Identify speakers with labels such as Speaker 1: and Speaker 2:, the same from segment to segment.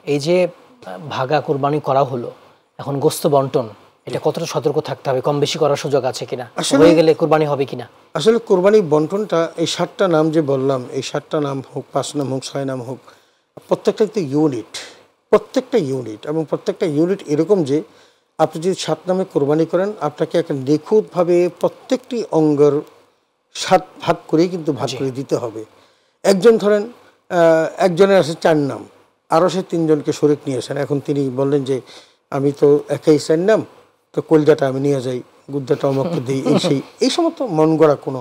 Speaker 1: এই যে ভাগা কোরবানি করা হলো, এখন গোস্ত বন্টন, এটা কতটা সতর্ক থাকতে হবে? কম বেশি করার সুযোগ আছে কিনা? হয়ে গেলে কোরবানি হবে কিনা?
Speaker 2: আসলে কোরবানি বন্টনটা এই 7টা নাম যে বললাম, এই 7টা নাম হোক, 5 নাম হোক, 6 নাম হোক, প্রত্যেকটা ইউনিট, প্রত্যেকটা ইউনিট, এবং প্রত্যেকটা ইউনিট এরকম যে আপনি যদি 7 নামে কোরবানি করেন, আপনাকে একটা নিখুঁতভাবে প্রত্যেকটি অঙ্গের 7 ভাগ করেই কিন্তু ভাগ করে দিতে হবে। একজন ধরেন একজনের আছে 4 নাম, আরও সে 3 জনকে শরীক নিয়েছেন। এখন তিনি বললেন যে আমি তো একাই 4 নাম, তো কলজাটা আমি নিয়ে যাই, গুদ্দাটা অমুককে দিই, এই সমস্ত মন গড়া কোনো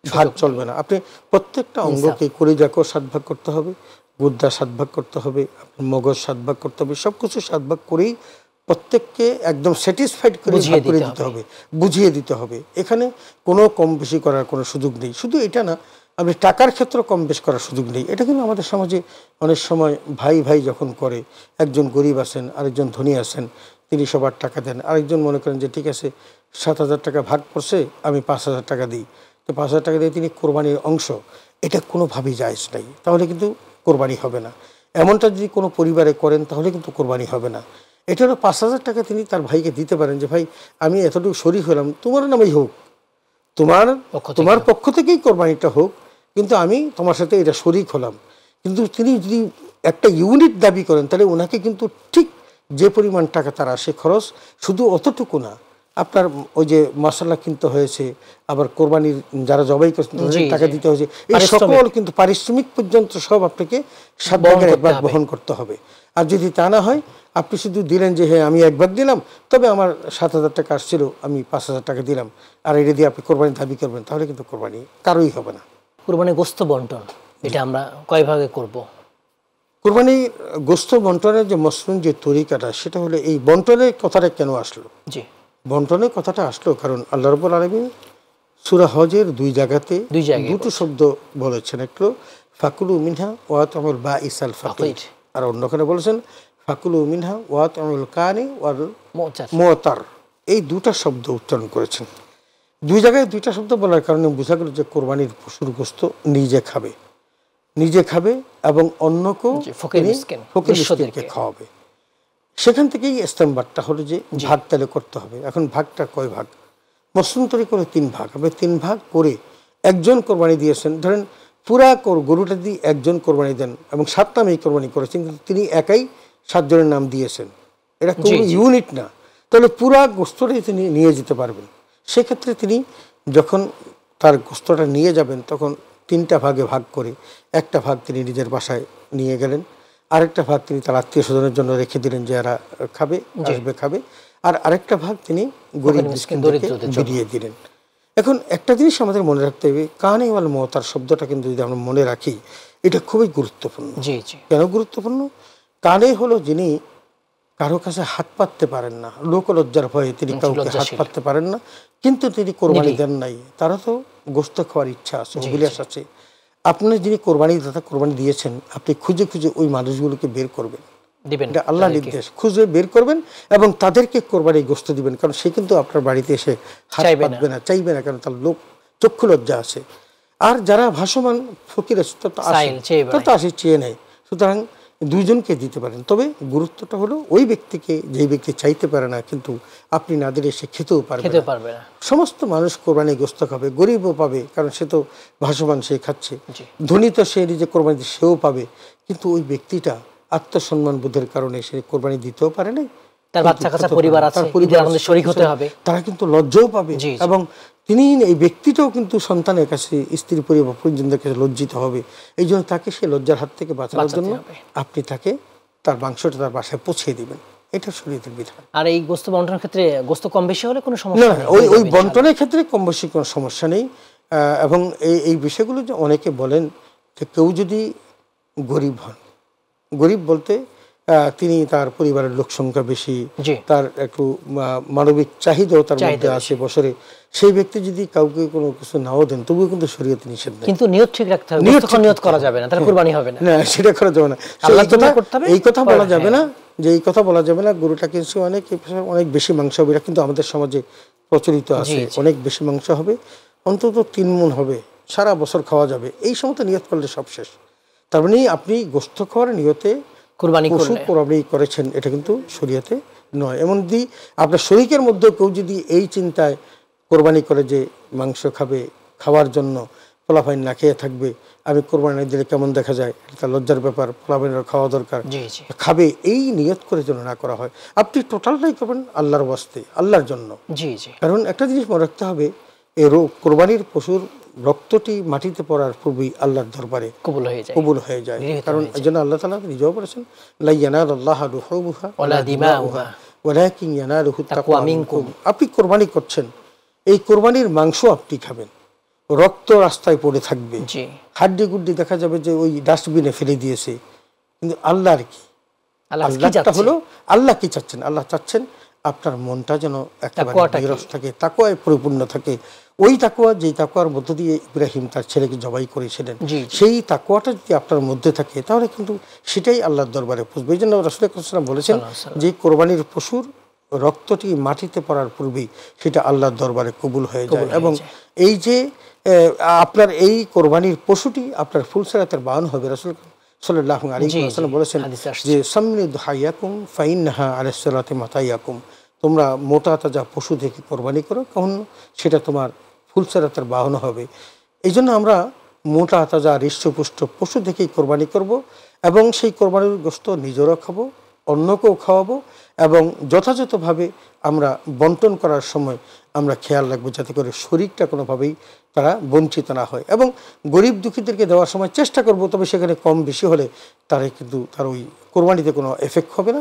Speaker 2: ভাগ চলবে না। আপনি প্রত্যেকটা অঙ্গকে কলিজাকেও 7 ভাগ করতে হবে, গুদ্দা 7 ভাগ করতে হবে, মগজ 7 ভাগ করতে হবে, সব কিছু 7 ভাগ করেই প্রত্যেককে একদম স্যাটিসফাইড করে ভাগ করে দিতে হবে, বুঝিয়ে দিতে হবে। এখানে কোনো কম বেশি করার কোনো সুযোগ নেই। শুধু এটা না, আপনি টাকার ক্ষেত্রে কম বেশি করার সুযোগ নেই। এটা কিন্তু আমাদের সমাজে অনেক সময় ভাই ভাই যখন করে, একজন গরিব আছেন, আরেকজন ধনী আছেন, তিনি সবার টাকা দেন, আরেকজন মনে করেন যে ঠিক আছে 7,000 টাকা ভাগ করছে, আমি 5,000 টাকা দিই, তো 5,000 টাকা দিয়ে তিনি কোরবানির অংশ, এটা কোনোভাবেই জায়েজ নাই, তাহলে কিন্তু কোরবানি হবে না। এমনটা যদি কোনো পরিবারে করেন তাহলে কিন্তু কোরবানি হবে না। এটা হলো 5,000 টাকা তিনি তার ভাইকে দিতে পারেন যে ভাই আমি এতটুকু শরীক হলাম, তোমার নামেই হোক, তোমার পক্ষ থেকেই কোরবানিটা হোক, কিন্তু আমি তোমার সাথে এটা শরীক হলাম। কিন্তু তিনি যদি একটা ইউনিট দাবি করেন, তাহলে ওনাকে কিন্তু ঠিক যে পরিমাণ টাকা তার আসে খরচ, শুধু অতটুকু না, আপনার ওই যে মশলা কিনতে হয়েছে, আবার কোরবানির যারা জবাই করছেন তাদের টাকা দিতে হয়েছে, এই সকল কিন্তু পারিশ্রমিক পর্যন্ত সব আপনাকে 7 ভাগের 1 ভাগ বহন করতে হবে। আর যদি তা না হয়, আপনি শুধু দিলেন যে হ্যাঁ আমি 1 ভাগ দিলাম, তবে আমার 7,000 টাকা আসছিল, আমি 5,000 টাকা দিলাম, আর এটা দিয়ে আপনি কোরবানি দাবি করবেন, তাহলে কিন্তু কোরবানি কারোই হবে না।
Speaker 1: কোরবানি গোস্ত বন্টন, এটা আমরা কয় ভাগে করব?
Speaker 2: কোরবানি গোস্ত বন্টনের যে মসনুন যে তরিকাটা, সেটা হলো এই বন্টনের কথাটা কেন আসলো?
Speaker 1: জি,
Speaker 2: বন্টনের কথাটা আসলো কারণ আল্লাহ রাব্বুল আলামিন সূরা হজের 2 জায়গাতে দুটো শব্দ বলেছেন। একটু ফাকুলু মিনহা ওয়া তামুল বাইসাল ফাকির, আর অন্যখানে বলেছেন ফাকুলু মিনহা ওয়া তামুল কানি ওয়াল মুতার। এই দুটো শব্দ উচ্চারণ করেছেন। 2 জায়গায় 2টা শব্দ বলার কারণে বোঝা গেল যে কোরবানির পশুর গোস্ত নিজে খাবে এবং অন্যকেও ফকির মিসকিনকে খাওয়াবে। সেখান থেকেই ইস্তেমবাদটা হলো যে ভাগ তাহলে করতে হবে। এখন ভাগটা কয় ভাগ? মসনুন তরিকা করে 3 ভাগ। আপনি 3 ভাগ করে একজন কোরবানি দিয়েছেন, ধরেন পুরা গরুটা দিয়ে একজন কোরবানি দেন এবং 7 নামেই কোরবানি করেছেন, কিন্তু তিনি একাই 7 জনের নাম দিয়েছেন, এটা কোনো ইউনিট না, তাহলে পুরা গোস্তটাই তিনি নিয়ে যেতে পারবেন। সেক্ষেত্রে তিনি যখন তার গোস্তটা নিয়ে যাবেন, তখন 3টা ভাগে ভাগ করে একটা ভাগ তিনি নিজের বাসায় নিয়ে গেলেন, আরেকটা ভাগ তিনি তার আত্মীয় স্বজনের জন্য রেখে দিলেন যে এরা খাবে, আর আরেকটা ভাগ তিনি গরিব মিসকিনদেরকে বিলিয়ে দিলেন। এখন একটা জিনিস আমাদের মনে রাখতে হবে, কানে ওয়াল মুতার শব্দটা কিন্তু যদি আমরা মনে রাখি, এটা খুবই গুরুত্বপূর্ণ। কেন গুরুত্বপূর্ণ? কানে হলো যিনি কারো কাছে হাত পাততে পারেন না, লোকলজ্জার ভয়ে তিনি কাউকে হাত পাততে পারেন না, কিন্তু তিনি কোরবানি দেন নাই, তারা তো গোস্ত খাওয়ার ইচ্ছা আছে, অভিলাষ আছে। আপনার যিনি কোরবানি দিয়েছেন, আপনি খুঁজে খুঁজে ওই মানুষগুলোকে বের করবেন, এটা আল্লাহ নির্দেশ, খুঁজে বের করবেন এবং তাদেরকে কোরবানি গোস্ত দিবেন। কারণ সে কিন্তু আপনার বাড়িতে এসে হাত পাতবে না, চাইবে না, কারণ তার লোক চক্ষু লজ্জা আছে। আর যারা ভাসমান ফকির আছে তো আসে চেয়ে নেয়, সুতরাং 2 জনকে দিতে পারেন। তবে গুরুত্বটা হলো ওই ব্যক্তিকে, যেই ব্যক্তি চাইতে পারে না, কিন্তু আপনি না দিলে সে খেতেও পারবে না। সমস্ত মানুষ কোরবানি গোস্ত খাবে, গরিবও পাবে, কারণ সে তো ভাসমান, সে খাচ্ছে, ধনী তো সে নিজে কোরবানি সেও পাবে, কিন্তু ওই ব্যক্তিটা আত্মসম্মান বোধের কারণে সে কোরবানি দিতেও পারে না,
Speaker 1: তার বাচ্চা কাচ্চা পরিবার আছে, আমাদের শরীক হতে হবে,
Speaker 2: তারা কিন্তু লজ্জাও পাবে, এবং তিনি এই ব্যক্তিটাও কিন্তু সন্তানের কাছে, স্ত্রী পরিবার পরিজনদের কাছে লজ্জিত হবে। এই জন্য তাকে সে লজ্জার হাত থেকে বাঁচানোর জন্য আপনি তাকে তার মাংসটা তার বাসায় পৌঁছে দিবেন, এটা শরীয়তের বিধান।
Speaker 1: আর এই গোস্ত বন্টনের ক্ষেত্রে গোস্ত কম বেশি হলে কোনো সমস্যা নেই?
Speaker 2: ওই বন্টনের ক্ষেত্রে কম বেশি কোনো সমস্যা নেই। এবং এই বিষয়গুলো যে অনেকে বলেন যে কেউ যদি গরিব হন, গরিব বলতে তিনি তার পরিবারের লোক সংখ্যা বেশি, তার একটু মানবিক চাহিদাও তার মধ্যে আছে বছরে, সেই ব্যক্তি যদি কাউকে কোনো কিছু নাও দেন, তবুও কিন্তু শরীয়তে নিষেধ নেই।
Speaker 1: কিন্তু নিয়ত ঠিক রাখতে হবে, নিয়ত করা যাবে না, তাহলে কুরবানি হবে না।
Speaker 2: না, সেটা করা যাবে না। এই কথা বলা যাবে না যে এই কথা বলা যাবে না গরুটা কিছু অনেক বেশি মাংস হবে, এটা কিন্তু আমাদের সমাজে প্রচলিত আছে, অনেক বেশি মাংস হবে, অন্তত 3 মণ হবে, সারা বছর খাওয়া যাবে, এই সময় নিয়ত করলে সব শেষ। তার মানে আপনি গোস্ত খাওয়ার নিয়তে কোরবানি করেছেন, এটা কিন্তু শরীয়তে নয়। এমন যদি আপনার শরীকের মধ্যে কেউ যদি এই চিন্তায় কোরবানি করে যে মাংস খাবে, খাওয়ার জন্য পোলাপাইন না খেয়ে থাকবে, আমি কোরবানি দিলে কেমন দেখা যায়, এটা লজ্জার ব্যাপার, পোলাপাইনের খাওয়া দরকার, খাবে, এই নিয়ত করে যেন না করা হয়। আপনি টোটালটাই করবেন আল্লাহর ওয়াস্তে, আল্লাহর জন্য। কারণ একটা জিনিস মনে রাখতে হবে, এই কোরবানির পশুর রক্তটি মাটিতে পড়ার পূর্বেই আল্লাহর দরবারে কবুল হয়ে যায়। কারণ এই জন্য আল্লাহ তাআলা নিজেও বলেছেন, লা ইয়ানালুল্লাহু লুহুমুহা ওয়ালা দিমাউহা ওয়ালাকিন ইয়ানালুহু তাকওয়া মিনকুম। আপনি কোরবানি করছেন, এই কোরবানির মাংস আপনি খাবেন, রক্ত রাস্তায় পড়ে থাকবে, হাড্ডি গুড্ডি দেখা যাবে যে ওই ডাস্টবিনে ফেলে দিয়েছে, কিন্তু আল্লাহর কি, আল্লাহটা হলো, আল্লাহ কি চাচ্ছেন? আল্লাহ চাচ্ছেন আপনার মনটা যেন একেবারে নিরস থাকে, তাকওয়ায় পরিপূর্ণ থাকে। ওই তাকওয়া, যেই তাকওয়ার মধ্য দিয়ে ইব্রাহিম তার ছেলেকে জবাই করেছিলেন, সেই তাকওয়াটা যদি আপনার মধ্যে থাকে, তাহলে কিন্তু সেটাই আল্লাহর দরবারে পৌঁছবে। এই জন্য রাসূল সাল্লাল্লাহু আলাইহি ওয়াসাল্লাম বলেছেন যে কোরবানির পশুর রক্তটি মাটিতে পড়ার পূর্বেই সেটা আল্লাহর দরবারে কবুল হয়ে যায়। এবং এই যে আপনার এই কোরবানির পশুটি আপনার ফুলসিরাতের বাহন হবে। রাসূল সাল্লাল্লাহু আলাইহি ওয়াসাল্লাম বলেছেন যে সাম্মিনু দুহাইয়াকুম ফাইন্নাহা আলাস সিরাতি মাতাইয়াকুম, তোমরা মোটা তাজা পশু থেকে কোরবানি করো, কারণ সেটা তোমার ফুলসিরাতের বাহন হবে। এই জন্য আমরা মোটা তাজা হৃষ্টপুষ্ট পশু থেকেই কোরবানি করব, এবং সেই কোরবানির গোশত নিজেরও খাবো, অন্যকেও খাওয়াবো, এবং যথাযথভাবে আমরা বন্টন করার সময় আমরা খেয়াল রাখবো যাতে করে শরীরটা কোনোভাবেই তারা বঞ্চিত না হয়। এবং গরিব দুঃখীদেরকে দেওয়ার সময় চেষ্টা করব, তবে সেখানে কম বেশি হলে তারা কিন্তু তার ওই কোরবানিতে কোনো এফেক্ট হবে না।